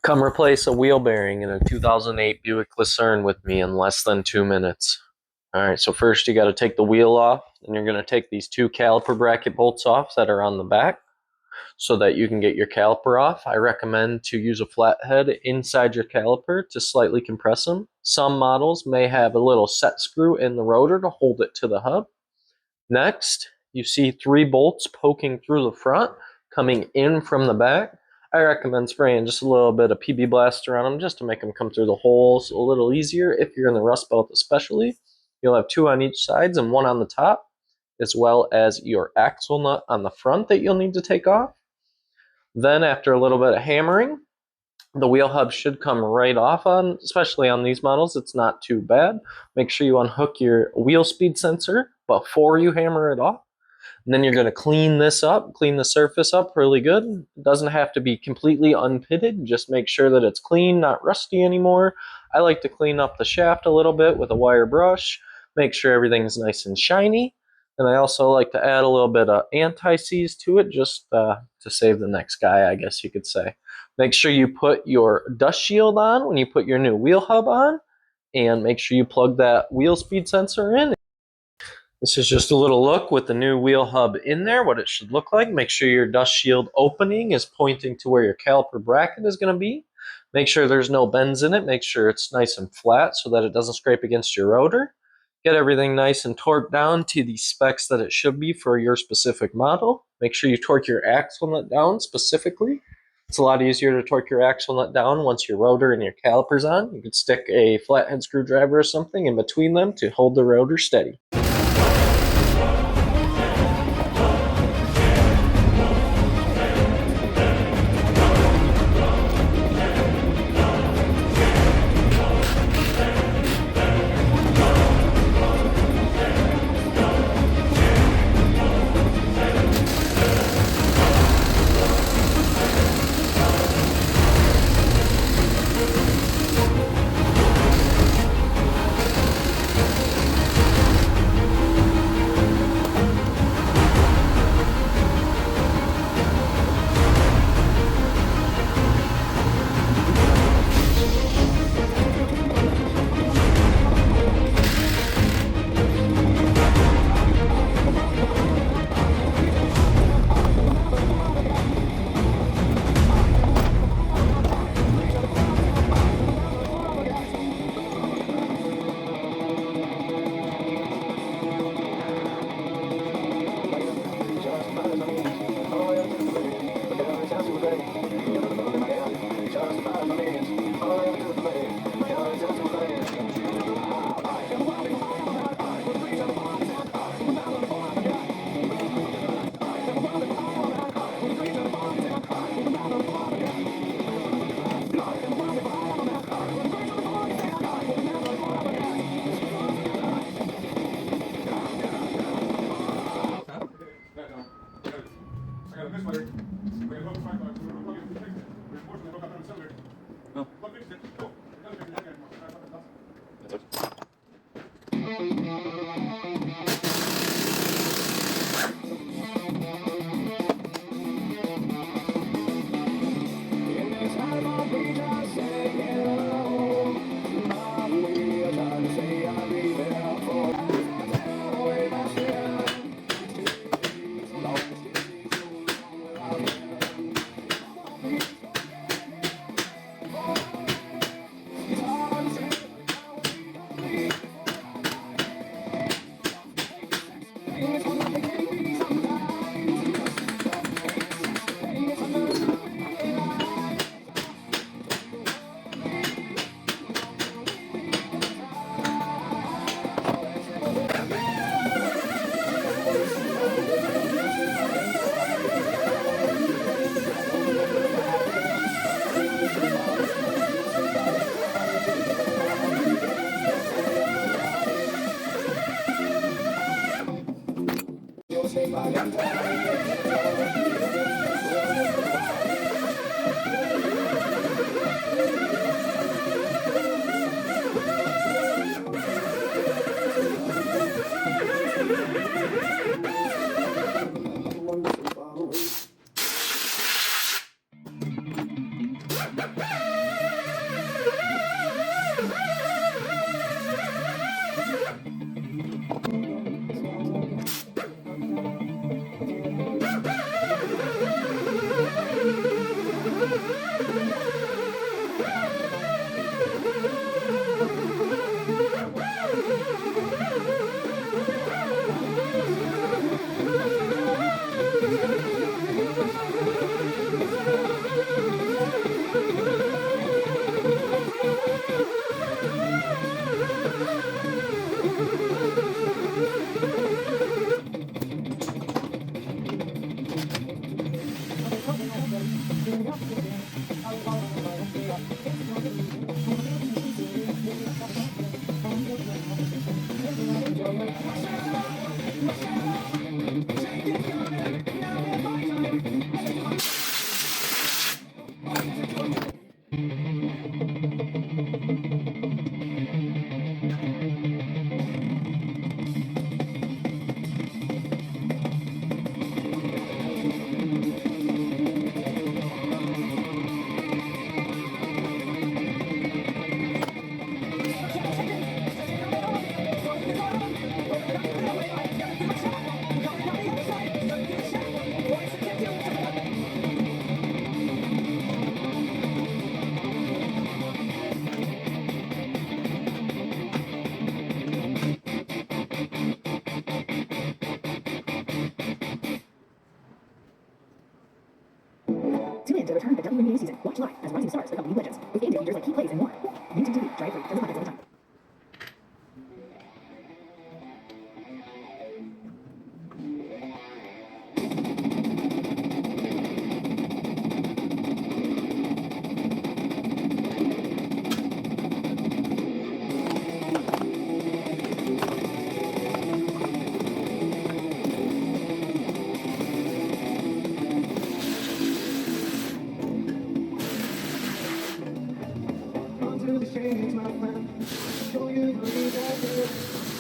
Come replace a wheel bearing in a 2008 Buick Lucerne with me in less than 2 minutes. All right, so first you got to take the wheel off, and you're going to take these two caliper bracket bolts off that are on the back so that you can get your caliper off. I recommend to use a flathead inside your caliper to slightly compress them. Some models may have a little set screw in the rotor to hold it to the hub. Next, you see 3 bolts poking through the front, coming in from the back. I recommend spraying just a little bit of PB Blaster on them just to make them come through the holes a little easier. If you're in the Rust Belt especially, you'll have 2 on each sides and 1 on the top, as well as your axle nut on the front that you'll need to take off. Then after a little bit of hammering, the wheel hub should come right off on, especially on these models. It's not too bad. Make sure you unhook your wheel speed sensor before you hammer it off. And then you're going to clean this up, clean the surface up really good. It doesn't have to be completely unpitted. Just make sure that it's clean, not rusty anymore. I like to clean up the shaft a little bit with a wire brush, make sure everything's nice and shiny. And I also like to add a little bit of anti-seize to it just to save the next guy, I guess you could say. Make sure you put your dust shield on when you put your new wheel hub on, and make sure you plug that wheel speed sensor in. This is just a little look with the new wheel hub in there, what it should look like. Make sure your dust shield opening is pointing to where your caliper bracket is going to be. Make sure there's no bends in it. Make sure it's nice and flat so that it doesn't scrape against your rotor. Get everything nice and torqued down to the specs that it should be for your specific model. Make sure you torque your axle nut down specifically. It's a lot easier to torque your axle nut down once your rotor and your caliper's on. You could stick a flathead screwdriver or something in between them to hold the rotor steady. Tune in to return to the WNBA season. Watch live as rising stars become new legends with game day features like key plays and more. YouTube TV, try it free. Terms and conditions apply. To the shades, my friend. Show you the reason.